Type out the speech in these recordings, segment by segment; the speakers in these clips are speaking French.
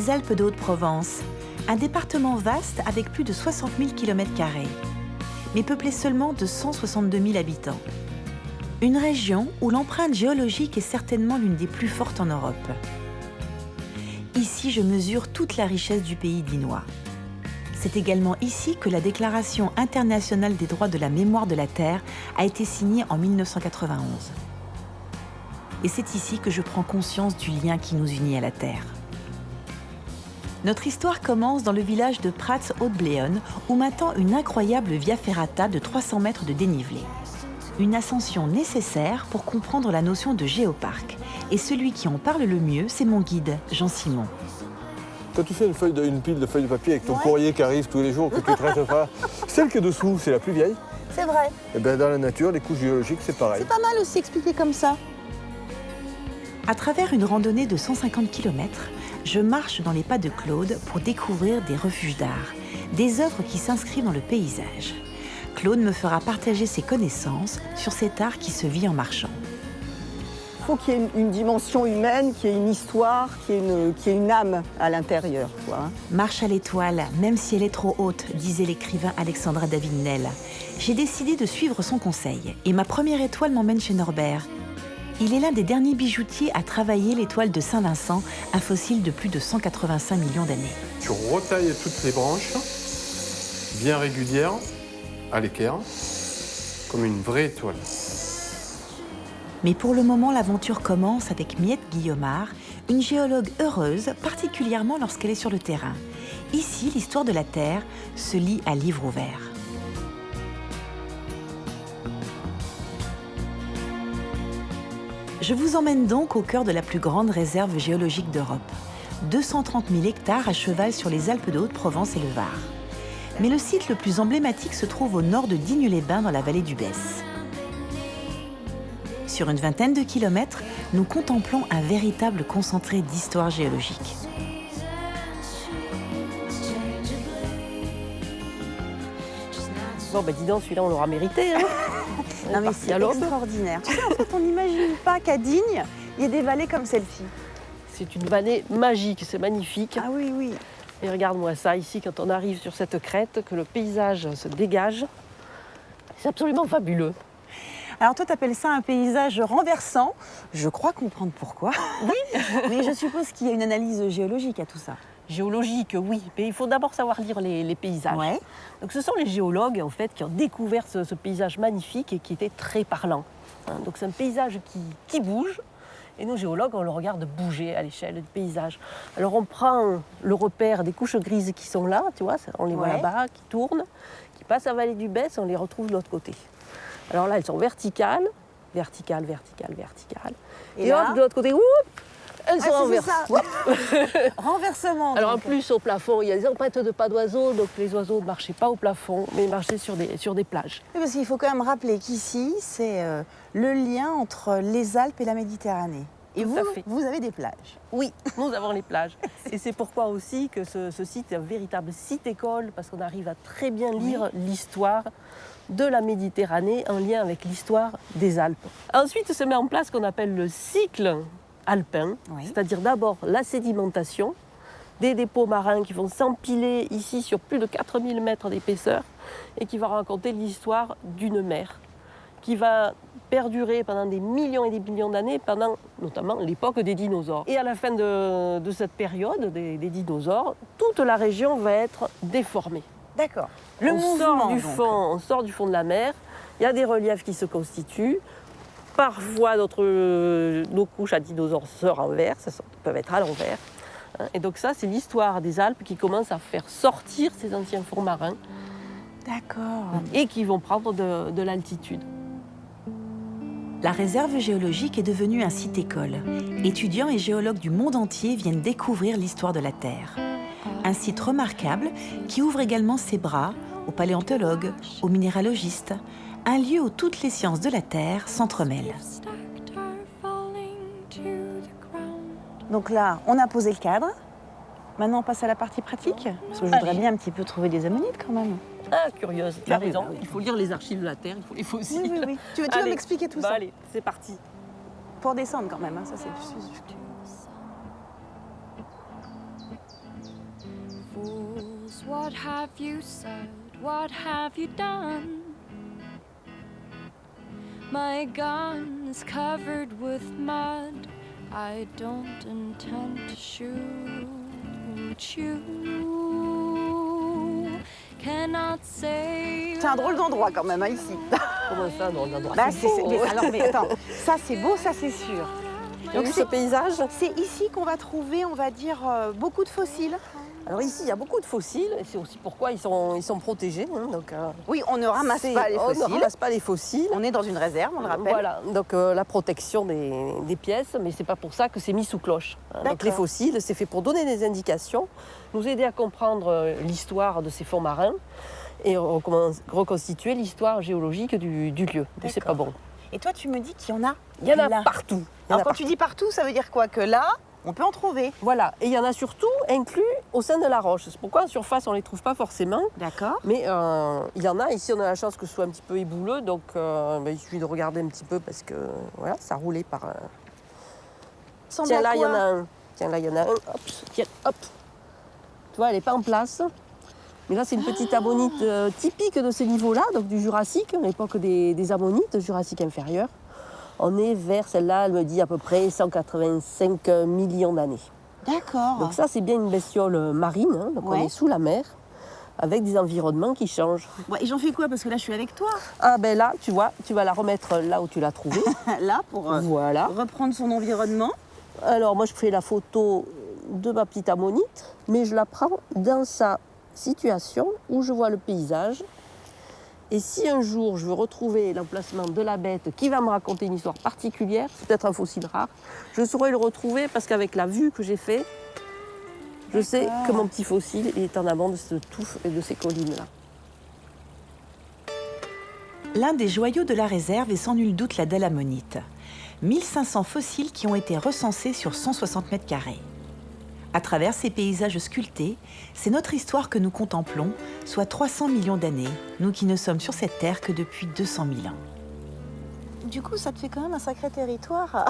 les Alpes de Haute-Provence, un département vaste avec plus de 60 000 km², mais peuplé seulement de 162 000 habitants. Une région où l'empreinte géologique est certainement l'une des plus fortes en Europe. Ici, je mesure toute la richesse du pays dinois. C'est également ici que la Déclaration internationale des droits de la mémoire de la Terre a été signée en 1991. Et c'est ici que je prends conscience du lien qui nous unit à la Terre. Notre histoire commence dans le village de Prats-Haute-Bléone, où m'attend une incroyable via ferrata de 300 mètres de dénivelé. Une ascension nécessaire pour comprendre la notion de géoparc. Et celui qui en parle le mieux, c'est mon guide, Jean-Simon. Quand tu fais une pile de feuilles de papier avec ton courrier qui arrive tous les jours, que tu traites pas, celle qui est dessous, c'est la plus vieille. C'est vrai. Et bien dans la nature, les couches géologiques, c'est pareil. C'est pas mal aussi expliqué comme ça. À travers une randonnée de 150 km, je marche dans les pas de Claude pour découvrir des refuges d'art, des œuvres qui s'inscrivent dans le paysage. Claude me fera partager ses connaissances sur cet art qui se vit en marchant. Il faut qu'il y ait une dimension humaine, qu'il y ait une histoire, qu'il y ait une âme à l'intérieur. Marche à l'étoile, même si elle est trop haute, disait l'écrivain Alexandra David-Nel. J'ai décidé de suivre son conseil et ma première étoile m'emmène chez Norbert. Il est l'un des derniers bijoutiers à travailler l'étoile de Saint-Vincent, un fossile de plus de 185 millions d'années. Tu retailles toutes les branches, bien régulières, à l'équerre, comme une vraie étoile. Mais pour le moment, l'aventure commence avec Miette Guillaumard, une géologue heureuse, particulièrement lorsqu'elle est sur le terrain. Ici, l'histoire de la Terre se lit à livre ouvert. Je vous emmène donc au cœur de la plus grande réserve géologique d'Europe. 230 000 hectares à cheval sur les Alpes de Haute-Provence et le Var. Mais le site le plus emblématique se trouve au nord de Digne-les-Bains, dans la vallée du Besse. Sur une vingtaine de kilomètres, nous contemplons un véritable concentré d'histoire géologique. Bon, ben dis donc, celui-là, on l'aura mérité. Hein. Non, mais c'est extraordinaire. Tu sais, en fait, on n'imagine pas qu'à Digne, il y ait des vallées comme celle-ci. C'est une vallée magique, c'est magnifique. Ah oui, oui. Et regarde-moi ça, ici, quand on arrive sur cette crête, que le paysage se dégage. C'est absolument fabuleux. Alors toi, tu appelles ça un paysage renversant. Je crois comprendre pourquoi. Oui. Mais je suppose qu'il y a une analyse géologique à tout ça. Géologique, oui, mais il faut d'abord savoir lire les paysages. Ouais. Donc ce sont les géologues, en fait, qui ont découvert ce paysage magnifique et qui était très parlant. Hein, donc c'est un paysage qui bouge. Et nous, géologues, on le regarde bouger à l'échelle du paysage. Alors on prend le repère des couches grises qui sont là, tu vois, on les voit là-bas, qui tournent, qui passent à la vallée du Besse, on les retrouve de l'autre côté. Alors là, elles sont verticales, verticales, verticales, verticales. Et là, hop, de l'autre côté, elles sont renversées. Renversement. Alors donc. en plus, au plafond, il y a des empreintes de pas d'oiseaux, donc les oiseaux ne marchaient pas au plafond, mais marchaient sur des plages. Oui, parce qu'il faut quand même rappeler qu'ici, c'est le lien entre les Alpes et la Méditerranée. Et Tout vous, à fait. vous avez des plages. Oui, nous avons les plages. Et c'est pourquoi aussi que ce site est un véritable site-école, parce qu'on arrive à très bien lire l'histoire de la Méditerranée en lien avec l'histoire des Alpes. Ensuite se met en place ce qu'on appelle le cycle alpin, c'est-à-dire d'abord la sédimentation, des dépôts marins qui vont s'empiler ici sur plus de 4000 mètres d'épaisseur et qui va raconter l'histoire d'une mer qui va perdurer pendant des millions et des millions d'années, pendant notamment l'époque des dinosaures. Et à la fin de cette période des dinosaures, toute la région va être déformée. D'accord. On sort du fond de la mer, il y a des reliefs qui se constituent. Parfois, nos couches à dinosaures se renversent, peuvent être à l'envers. Et donc ça, c'est l'histoire des Alpes qui commence à faire sortir ces anciens fonds marins. D'accord. Et qui vont prendre de l'altitude. La réserve géologique est devenue un site-école. Étudiants et géologues du monde entier viennent découvrir l'histoire de la Terre. Un site remarquable qui ouvre également ses bras aux paléontologues, aux minéralogistes, un lieu où toutes les sciences de la Terre s'entremêlent. Donc là, on a posé le cadre. Maintenant, on passe à la partie pratique. Parce que je voudrais bien un petit peu trouver des ammonites quand même. Ah, curieuse, tu as raison. Bah oui. Il faut lire les archives de la Terre, il faut les fossiles. Oui, oui, oui. Tu vas m'expliquer tout ça. Allez, c'est parti. Pour descendre quand même, hein, ça c'est... What have you said? What have you done? My gun is covered with mud. I don't intend to shoot you. Cannot say. C'est un drôle d'endroit quand même, hein, ici. Comment ça, dans l'endroit Bah, mais attends, ça c'est beau, ça c'est sûr. Donc ce paysage. C'est ici qu'on va trouver, on va dire, beaucoup de fossiles. Alors ici, il y a beaucoup de fossiles, et c'est aussi pourquoi ils sont protégés. Hein, donc, Oui, on ne ramasse pas les fossiles. On ne ramasse pas les fossiles. On est dans une réserve, on le rappelle. Voilà, donc la protection des pièces, mais c'est pas pour ça que c'est mis sous cloche. Hein. Donc les fossiles, c'est fait pour donner des indications, nous aider à comprendre l'histoire de ces fonds marins et reconstituer l'histoire géologique du lieu. Et c'est pas bon. Et toi, tu me dis qu'il y en a. Il y en a là. partout. Alors quand tu dis partout, ça veut dire quoi? Que là, on peut en trouver. Voilà, et il y en a surtout inclus au sein de la roche. C'est pourquoi en surface, on ne les trouve pas forcément. D'accord. Mais il y en a. Ici, on a la chance que ce soit un petit peu ébouleux, donc il suffit de regarder un petit peu parce que voilà, ça roulait par. Tiens, là, il y en a un. Tiens, là, il y en a un. Hop, tiens, hop. Tu vois, elle n'est pas en place. Mais là, c'est une petite ammonite typique de ces niveaux-là, donc du Jurassique, à l'époque des ammonites, Jurassique inférieur. On est vers celle-là, elle me dit à peu près 185 millions d'années. D'accord. Donc ça, c'est bien une bestiole marine, hein, donc on est sous la mer, avec des environnements qui changent. Ouais, et j'en fais quoi? Parce que là, je suis avec toi. Ah ben là, tu vois, tu vas la remettre là où tu l'as trouvée. Là, pour voilà. reprendre son environnement. Alors moi, je fais la photo de ma petite ammonite, mais je la prends dans sa situation où je vois le paysage. Et si un jour je veux retrouver l'emplacement de la bête qui va me raconter une histoire particulière, c'est peut-être un fossile rare, je saurais le retrouver parce qu'avec la vue que j'ai faite, je sais que mon petit fossile est en amont de ce touffe et de ces collines-là. L'un des joyaux de la réserve est sans nul doute la dalle ammonite. 1500 fossiles qui ont été recensés sur 160 mètres carrés. À travers ces paysages sculptés, c'est notre histoire que nous contemplons, soit 300 millions d'années, nous qui ne sommes sur cette terre que depuis 200 000 ans. Du coup, ça te fait quand même un sacré territoire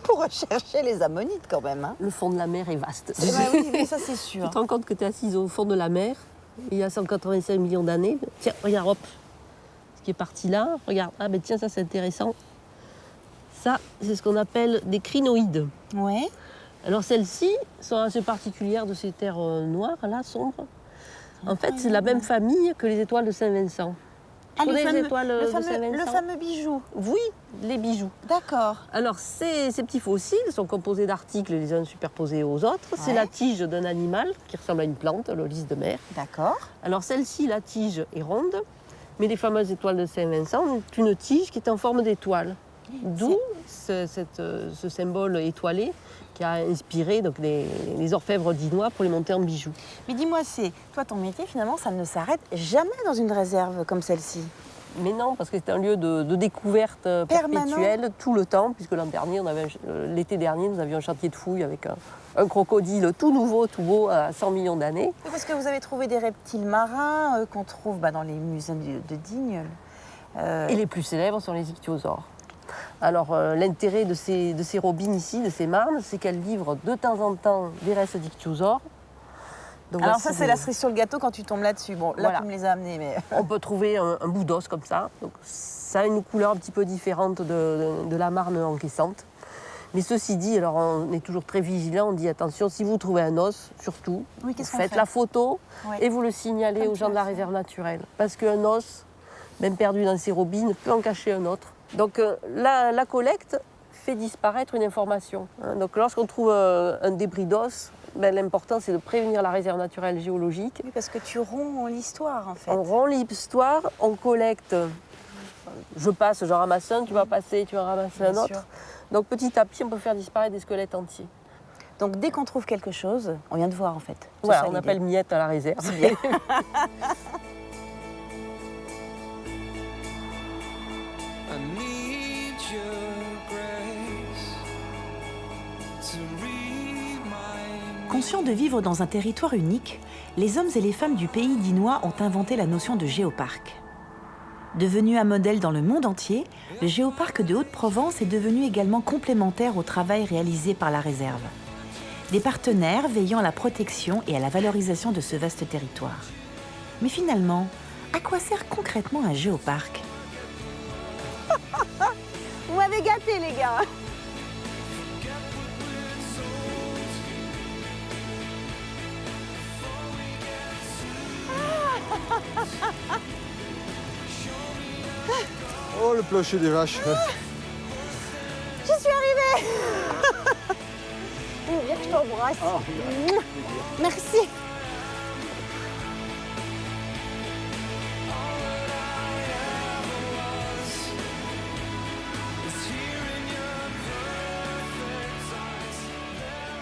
pour rechercher les ammonites quand même. Hein. Le fond de la mer est vaste. Oui, ça c'est sûr. Tu te rends compte que tu es assise au fond de la mer, il y a 185 millions d'années. Tiens, regarde, hop, ce qui est parti là, regarde, ah ben tiens, ça c'est intéressant. Ça, c'est ce qu'on appelle des crinoïdes. Ouais. Alors celles-ci sont assez particulières de ces terres noires, là, sombres. En fait, c'est la même famille que les étoiles de Saint-Vincent. Ah, Tu connais les étoiles de Saint-Vincent? le fameux bijou. Oui, les bijoux. D'accord. Alors ces petits fossiles sont composés d'articles les uns superposés aux autres. C'est la tige d'un animal qui ressemble à une plante, le lys de mer. D'accord. Alors celle-ci, la tige est ronde, mais les fameuses étoiles de Saint-Vincent ont une tige qui est en forme d'étoile. D'où ce symbole étoilé qui a inspiré donc, les orfèvres dinois pour les monter en bijoux. Mais dis-moi, c'est toi ton métier finalement, ça ne s'arrête jamais dans une réserve comme celle-ci. Mais non, parce que c'est un lieu de découverte perpétuelle tout le temps, puisque l'été dernier, nous avions un chantier de fouilles avec un crocodile tout nouveau, tout beau, à 100 millions d'années. Oui, parce que vous avez trouvé des reptiles marins qu'on trouve dans les musées de Digne. Et les plus célèbres sont les ichthyosaures. Alors l'intérêt de ces robines ici, de ces marnes, c'est qu'elles livrent de temps en temps des restes d'ichthyosaures. Donc, alors ça c'est la cerise sur le gâteau quand tu tombes là-dessus. Bon, là tu me les as amenés, mais... On peut trouver un bout d'os comme ça. Donc, ça a une couleur un petit peu différente de la marne encaissante. Mais ceci dit, alors on est toujours très vigilant, on dit attention, si vous trouvez un os, surtout, vous faites la photo et vous le signalez aux gens de la réserve naturelle. Parce qu'un os, même perdu dans ces robines, peut en cacher un autre. Donc la collecte fait disparaître une information. Donc lorsqu'on trouve un débris d'os, l'important c'est de prévenir la réserve naturelle géologique. Oui, parce que tu romps l'histoire en fait. On rompt l'histoire, on collecte. Je passe, j'en ramasse un, tu vas passer, tu vas ramasser un autre. Donc petit à petit, on peut faire disparaître des squelettes entiers. Donc dès qu'on trouve quelque chose, on vient de voir en fait. Voilà, on appelle miette à la réserve. C'est bien. Conscients de vivre dans un territoire unique, les hommes et les femmes du pays dinois ont inventé la notion de géoparc. Devenu un modèle dans le monde entier, le géoparc de Haute-Provence est devenu également complémentaire au travail réalisé par la réserve. Des partenaires veillant à la protection et à la valorisation de ce vaste territoire. Mais finalement, à quoi sert concrètement un géoparc? Vous m'avez gâté, les gars. Oh, le clocher des vaches. Je suis arrivée. Viens que je t'embrasse. Merci.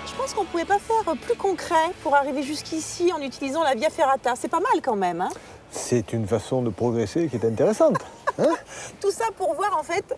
Je pense qu'on ne pouvait pas faire plus concret pour arriver jusqu'ici en utilisant la Via Ferrata. C'est pas mal quand même, hein? C'est une façon de progresser qui est intéressante. Hein? Tout ça pour voir en fait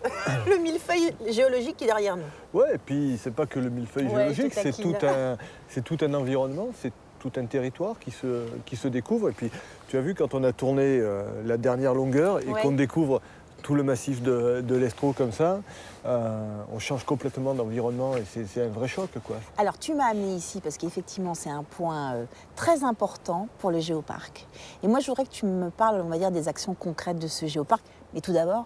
le millefeuille géologique qui est derrière nous. Ouais, et puis c'est pas que le millefeuille Ouais, géologique, je te c'est tout un environnement, c'est tout un territoire qui se découvre. Et puis tu as vu quand on a tourné la dernière longueur et Ouais. qu'on découvre tout le massif de l'Estro comme ça, on change complètement d'environnement et c'est un vrai choc, quoi. Alors tu m'as amené ici parce qu'effectivement c'est un point très important pour le géoparc. Et moi je voudrais que tu me parles, on va dire, des actions concrètes de ce géoparc. Mais tout d'abord,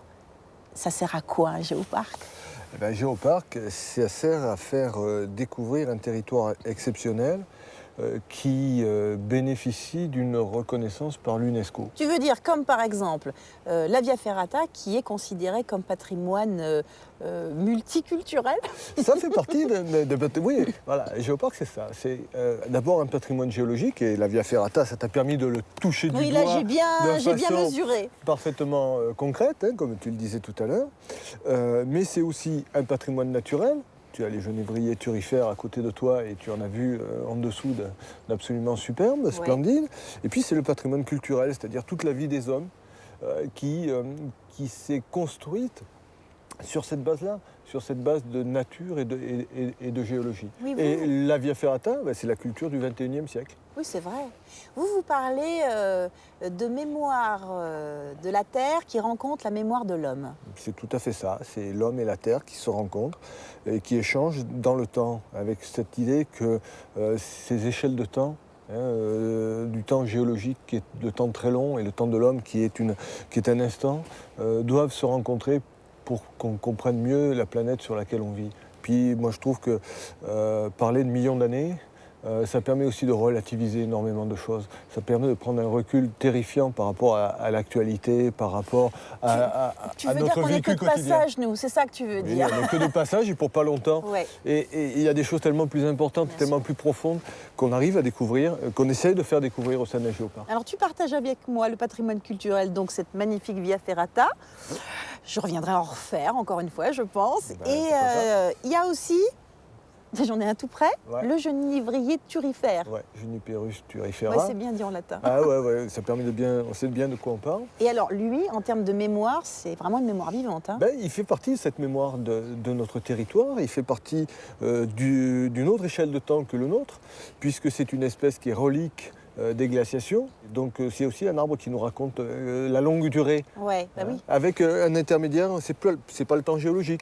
ça sert à quoi un géoparc? Eh ben, un géoparc, ça sert à faire découvrir un territoire exceptionnel qui bénéficie d'une reconnaissance par l'UNESCO. Tu veux dire comme par exemple la Via Ferrata qui est considérée comme patrimoine multiculturel? Ça fait partie de oui, voilà, le géoparc c'est ça. C'est d'abord un patrimoine géologique et la Via Ferrata, ça t'a permis de le toucher du Oui, doigt. là j'ai bien façon mesuré. Parfaitement concrète, hein, comme tu le disais tout à l'heure. Mais c'est aussi un patrimoine naturel. Tu as les genévriers turifères à côté de toi et tu en as vu en dessous d'absolument superbe, splendide. Et puis c'est le patrimoine culturel, c'est-à-dire toute la vie des hommes qui s'est construite sur cette base-là, sur cette base de nature et de géologie. Oui, et la Via Ferrata, c'est la culture du XXIe siècle. Oui, c'est vrai. Vous parlez de mémoire de la Terre qui rencontre la mémoire de l'homme. C'est tout à fait ça. C'est l'homme et la Terre qui se rencontrent et qui échangent dans le temps, avec cette idée que ces échelles de temps, du temps géologique qui est le temps très long et le temps de l'homme qui est un instant, doivent se rencontrer pour qu'on comprenne mieux la planète sur laquelle on vit. Puis moi je trouve que parler de millions d'années, ça permet aussi de relativiser énormément de choses. Ça permet de prendre un recul terrifiant par rapport à l'actualité, par rapport à Tu veux dire notre qu'on est que vécu de quotidien. passage, nous, c'est ça que tu veux Oui, dire? on n'est que de passage et pour pas longtemps. Ouais. Et il y a des choses tellement plus importantes, Bien tellement sûr. plus profondes qu'on arrive à découvrir, qu'on essaye de faire découvrir au sein d'un géoparc. Alors tu partages avec moi le patrimoine culturel, donc cette magnifique Via Ferrata. Je reviendrai en refaire encore une fois, je pense. Ben, Et pourquoi pas. il y a aussi, j'en ai un tout près, Ouais. le genévrier turifère. Ouais, Juniperus Ouais, turifera. c'est bien dit en latin. Ah ouais, ça permet on sait bien de quoi on parle. Et alors lui, en termes de mémoire, c'est vraiment une mémoire vivante, hein. Il fait partie de cette mémoire de notre territoire, il fait partie d'une autre échelle de temps que le nôtre, puisque c'est une espèce qui est relique des glaciations. Donc c'est aussi un arbre qui nous raconte la longue durée. Ouais, bah oui. Avec un intermédiaire, c'est pas le temps géologique.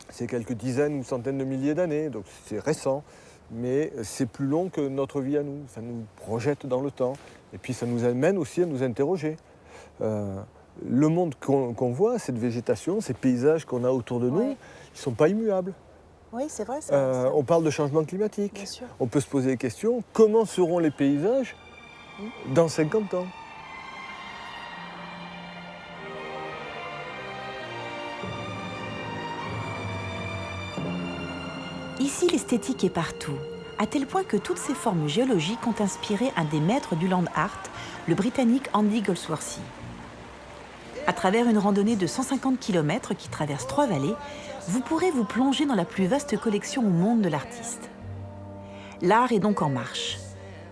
C'est quelques dizaines ou centaines de milliers d'années, donc c'est récent. Mais c'est plus long que notre vie à nous. Ça nous projette dans le temps. Et puis ça nous amène aussi à nous interroger. Le monde qu'on voit, cette végétation, ces paysages qu'on a autour de nous, Ouais. ils ne sont pas immuables. Oui, c'est vrai ça. On parle de changement climatique. Bien sûr. On peut se poser des questions. Comment seront les paysages dans 50 ans ? Ici, l'esthétique est partout, à tel point que toutes ces formes géologiques ont inspiré un des maîtres du land art, le Britannique Andy Goldsworthy. À travers une randonnée de 150 km qui traverse 3 vallées, vous pourrez vous plonger dans la plus vaste collection au monde de l'artiste. L'art est donc en marche.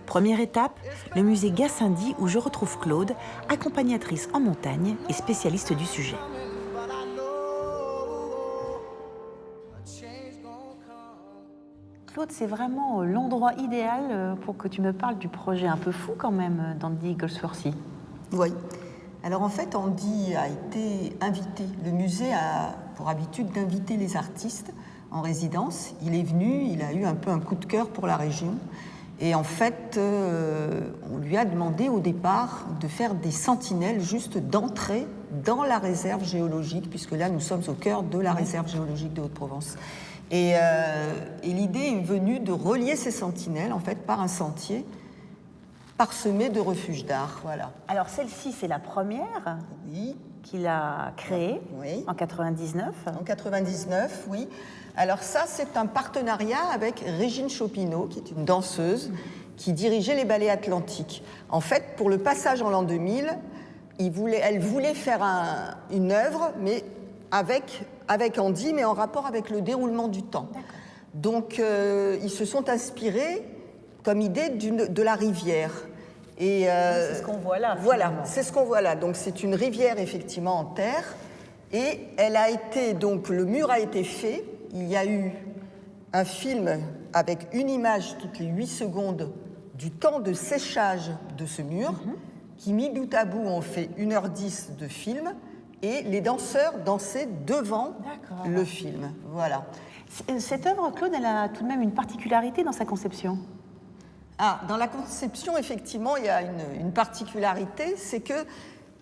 Première étape, le musée Gassendi où je retrouve Claude, accompagnatrice en montagne et spécialiste du sujet. Claude, c'est vraiment l'endroit idéal pour que tu me parles du projet un peu fou quand même d'Andy Goldsworthy. Oui. Alors en fait, Andy a été invité. Le musée a pour habitude d'inviter les artistes en résidence. Il est venu, il a eu un peu un coup de cœur pour la région. Et en fait, on lui a demandé au départ de faire des sentinelles juste d'entrée dans la réserve géologique, puisque là, nous sommes au cœur de la réserve géologique de Haute-Provence. Et l'idée est venue de relier ces sentinelles, en fait, par un sentier parsemé de refuges d'art. Voilà. Alors celle-ci, c'est la première Oui. qu'il a créée Oui. en 99. En 99, oui. Alors ça, c'est un partenariat avec Régine Chopineau, qui est une danseuse, qui dirigeait les ballets atlantiques. En fait, pour le passage en l'an 2000, elle voulait faire une œuvre, mais avec Andy, mais en rapport avec le déroulement du temps. Donc, ils se sont inspirés comme idée de la rivière. Et, c'est ce qu'on voit là. Voilà, finalement. c'est ce qu'on voit là. Donc, c'est une rivière, effectivement, en terre. Et elle a été, donc, le mur a été fait. Il y a eu un film avec une image toutes les 8 secondes du temps de séchage de ce mur, qui, mis bout à bout, ont fait 1h10 de film, et les danseurs dansaient devant le film. Voilà. Cette œuvre, Claude, elle a tout de même une particularité dans sa conception. Ah, dans la conception, effectivement, il y a une particularité, c'est que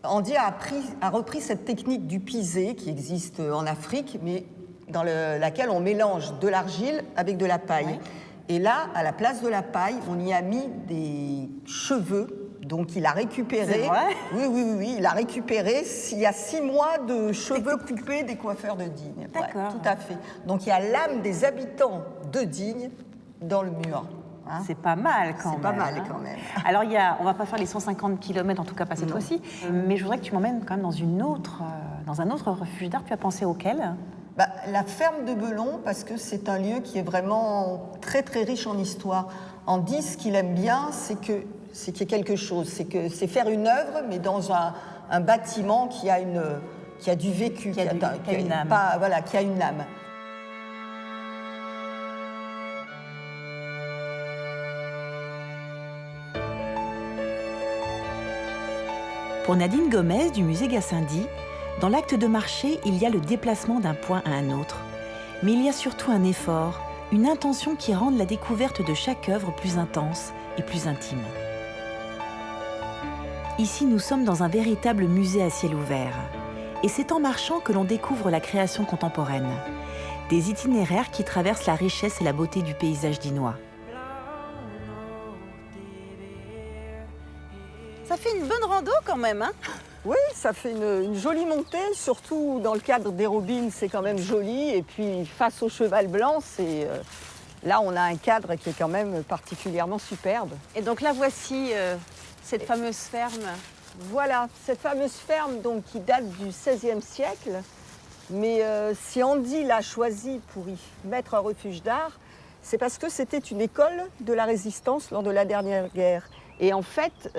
Andy a repris cette technique du pisé qui existe en Afrique, mais dans laquelle on mélange de l'argile avec de la paille. Ouais. Et là, à la place de la paille, on y a mis des cheveux. Donc, il a récupéré... C'est vrai ? Oui, il a récupéré il y a 6 mois de cheveux coupés des coiffeurs de Digne. D'accord. Ouais, tout à fait. Donc, il y a l'âme des habitants de Digne dans le mur. Hein, c'est pas mal quand même. C'est pas mal quand même. Alors, on va pas faire les 150 km, en tout cas pas cette fois-ci, mais je voudrais que tu m'emmènes quand même dans un autre refuge d'art. Tu as pensé auquel ? La ferme de Belon, parce que c'est un lieu qui est vraiment très très riche en histoire. Andy, ce qu'il aime bien, c'est qu'il y a quelque chose. C'est faire une œuvre, mais dans un bâtiment qui a du vécu, qui a une âme. Qui a une âme. Pour Nadine Gomez du musée Gassendi, dans l'acte de marcher, il y a le déplacement d'un point à un autre. Mais il y a surtout un effort, une intention qui rendent la découverte de chaque œuvre plus intense et plus intime. Ici, nous sommes dans un véritable musée à ciel ouvert. Et c'est en marchant que l'on découvre la création contemporaine. Des itinéraires qui traversent la richesse et la beauté du paysage dinois. Ça fait une bonne rando quand même, hein ? Oui, ça fait une jolie montée, surtout dans le cadre des Robines, c'est quand même joli. Et puis face au cheval blanc, là on a un cadre qui est quand même particulièrement superbe. Et donc là voici cette fameuse ferme. Voilà, cette fameuse ferme donc, qui date du XVIe siècle. Mais si Andy l'a choisi pour y mettre un refuge d'art, c'est parce que c'était une école de la résistance lors de la dernière guerre. Et en fait,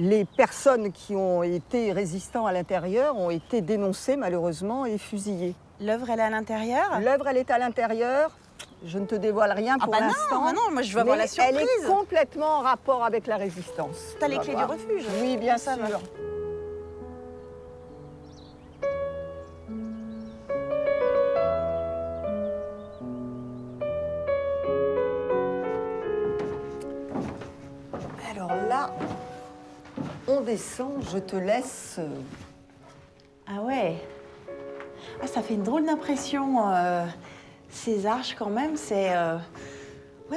les personnes qui ont été résistants à l'intérieur ont été dénoncées malheureusement et fusillées. L'œuvre, elle est à l'intérieur ? L'œuvre, elle est à l'intérieur. Je ne te dévoile rien pour l'instant. Non, moi je veux avoir la surprise. Elle est complètement en rapport avec la résistance. T'as les clés du refuge ? Oui, bien sûr. Alors là, on descend, je te laisse... Ah ouais. Ah, ça fait une drôle d'impression, ces arches quand même, c'est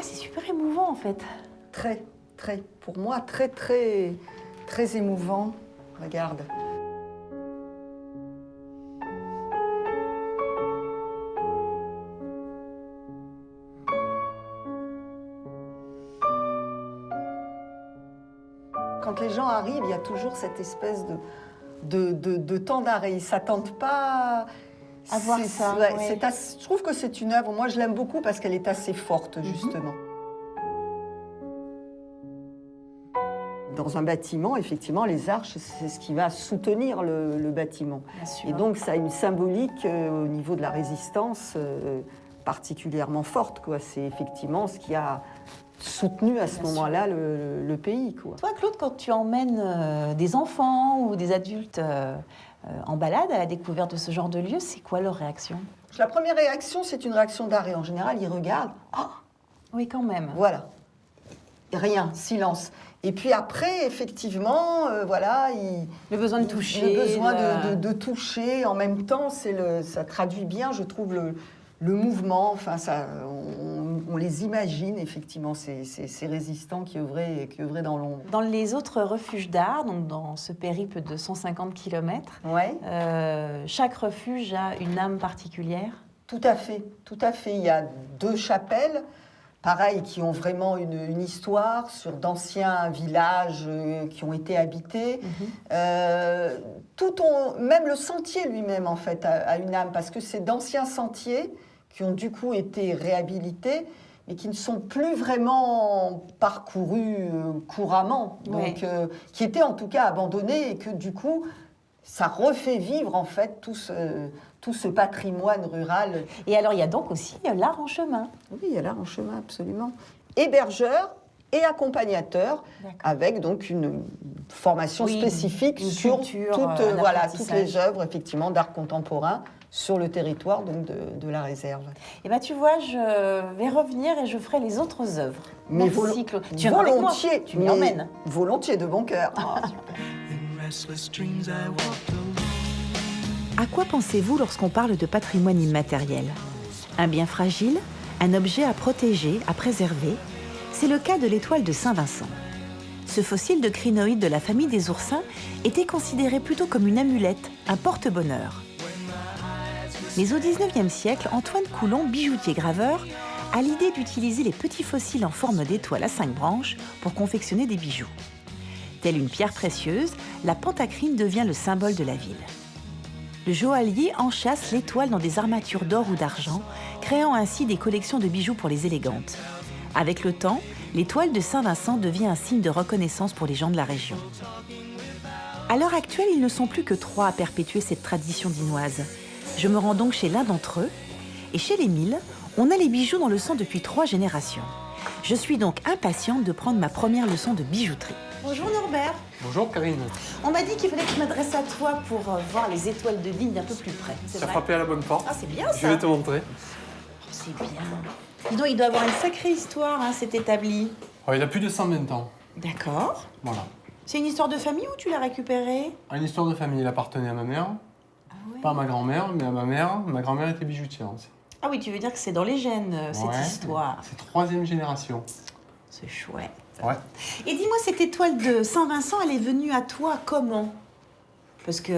super émouvant en fait. Très, pour moi, très émouvant. Regarde. Quand les gens arrivent, il y a toujours cette espèce de temps d'arrêt. Ils ne s'attendent pas à voir ça. Ouais, ouais. Je trouve que c'est une œuvre, moi je l'aime beaucoup parce qu'elle est assez forte, justement. Dans un bâtiment, effectivement, les arches, c'est ce qui va soutenir le bâtiment. Bien sûr. Et donc, ça a une symbolique au niveau de la résistance particulièrement forte, quoi. C'est effectivement ce qui a soutenu à ce moment-là le pays, quoi. Toi, Claude, quand tu emmènes des enfants ou des adultes en balade à la découverte de ce genre de lieu, c'est quoi leur réaction ? La première réaction, c'est une réaction d'arrêt. En général, il regarde. Ah, Oui, quand même. voilà. Rien, silence. Et puis après, effectivement, voilà, Le besoin de toucher. le besoin de toucher. En même temps, ça traduit bien, je trouve, le mouvement. Enfin, on les imagine, effectivement, ces résistants qui œuvraient dans l'ombre. Dans les autres refuges d'art, donc dans ce périple de 150 km, Ouais. chaque refuge a une âme particulière. Tout à fait, tout à fait. Il y a 2 chapelles, pareil, qui ont vraiment une histoire sur d'anciens villages qui ont été habités. Même le sentier lui-même, en fait, a une âme, parce que c'est d'anciens sentiers qui ont du coup été réhabilités, mais qui ne sont plus vraiment parcourus couramment, donc qui étaient en tout cas abandonnés, et que du coup, ça refait vivre en fait tout ce patrimoine rural. Et alors, il y a donc aussi l'art en chemin. Oui, il y a l'art en chemin, absolument. Hébergeur et accompagnateur, D'accord. avec donc une formation Oui, spécifique une sur culture, toutes, un voilà, toutes apprentissage. les œuvres effectivement d'art contemporain sur le territoire donc de la réserve. Et bien, tu vois, je vais revenir et je ferai les autres œuvres. Mais Merci, Claude. Tu viens avec moi. volontiers, Tu m'y mais emmènes. volontiers, de bon cœur. À quoi pensez-vous lorsqu'on parle de patrimoine immatériel? Un bien fragile? Un objet à protéger, à préserver? C'est le cas de l'étoile de Saint-Vincent. Ce fossile de crinoïde de la famille des oursins était considéré plutôt comme une amulette, un porte-bonheur. Mais au XIXe siècle, Antoine Coulon, bijoutier graveur, a l'idée d'utiliser les petits fossiles en forme d'étoile à 5 branches pour confectionner des bijoux. Telle une pierre précieuse, la pentacrine devient le symbole de la ville. Le joaillier enchâsse l'étoile dans des armatures d'or ou d'argent, créant ainsi des collections de bijoux pour les élégantes. Avec le temps, l'étoile de Saint-Vincent devient un signe de reconnaissance pour les gens de la région. À l'heure actuelle, ils ne sont plus que 3 à perpétuer cette tradition dinoise. Je me rends donc chez l'un d'entre eux, et chez les 1000, on a les bijoux dans le sang depuis 3 générations. Je suis donc impatiente de prendre ma première leçon de bijouterie. Bonjour Norbert. Bonjour Karine. On m'a dit qu'il fallait que je m'adresse à toi pour voir les étoiles de ligne d'un peu plus près. C'est Tu as vrai? frappé à la bonne porte. Ah, c'est bien ça. Je vais te montrer. C'est bien. Dis donc, il doit avoir une sacrée histoire, hein, cet établi. Oh, il a plus de 120 ans. D'accord. Voilà. C'est une histoire de famille ou tu l'as récupérée? Une histoire de famille. Il appartenait à ma mère. Pas à ma grand-mère, mais à ma mère. Ma grand-mère était bijoutière aussi. Ah oui, tu veux dire que c'est dans les gènes, cette Ouais, histoire. C'est 3e génération. C'est chouette. Ouais. Et dis-moi, cette étoile de Saint-Vincent, elle est venue à toi comment? Parce que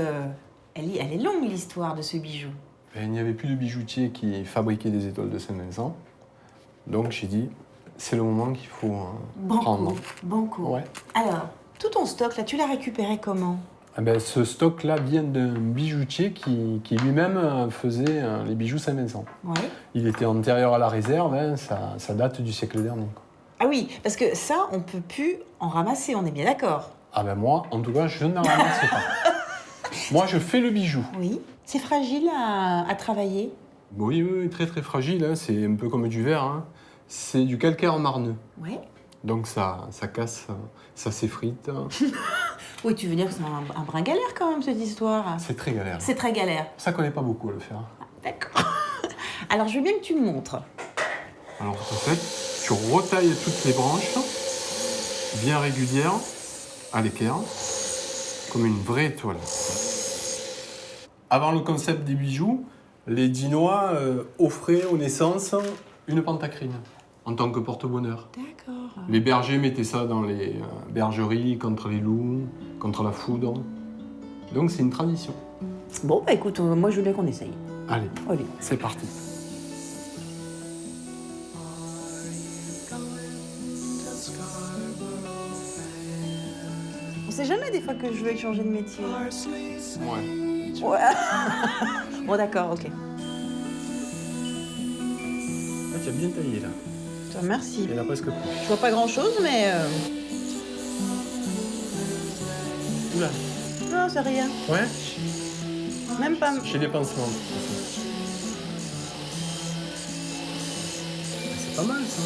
elle est longue, l'histoire de ce bijou. Et il n'y avait plus de bijoutier qui fabriquait des étoiles de Saint-Vincent. Donc j'ai dit, c'est le moment qu'il faut prendre. Banco. Ouais. Alors, tout ton stock, là, tu l'as récupéré comment? Ah ben, ce stock-là vient d'un bijoutier qui lui-même faisait les bijoux Saint-Vincent. Ouais. Il était antérieur à la réserve, hein, ça date du siècle dernier. Quoi. Ah oui, parce que ça, on peut plus en ramasser, on est bien d'accord? Ah ben moi, en tout cas, je n'en ramasse pas. Moi, je fais le bijou. Oui. C'est fragile à travailler? Oui, oui, très très fragile, hein, c'est un peu comme du verre. Hein. C'est du calcaire marneux. Oui. Donc ça casse, ça s'effrite. Oui, tu veux dire que c'est un brin galère quand même, cette histoire? C'est très galère. C'est très galère. Ça connaît pas beaucoup à le faire. D'accord. Alors, je veux bien que tu me montres. Alors en fait, tu retailles toutes les branches, bien régulières, à l'équerre, comme une vraie étoile. Avant le concept des bijoux, les Dinois offraient aux naissances une pentacrine en tant que porte-bonheur. D'accord. Les bergers mettaient ça dans les bergeries contre les loups, contre la foudre. Donc c'est une tradition. Bon, bah écoute, moi je voulais qu'on essaye. Allez, Allez. c'est parti. On sait jamais des fois que je veux changer de métier. Ouais. Ouais. Bon, d'accord, ok. Ah, tu as bien taillé là. Je te remercie. Il y en a presque plus. Je vois pas grand chose, mais. Oula. Non, c'est rien. Ouais. Même pas. J'ai des pansements. C'est pas mal ça.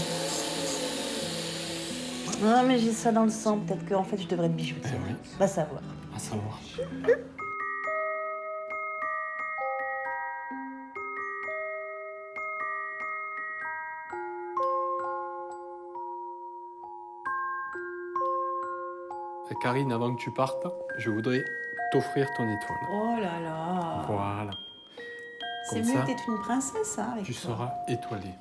Non, mais j'ai ça dans le sang. Peut-être qu'en fait, je devrais être bijoutière. Eh oui. Va savoir. À savoir. Karine, avant que tu partes, je voudrais t'offrir ton étoile. Oh là là. Voilà. C'est Comme mieux ça, que d'être une princesse, hein, avec tu toi. seras étoilée.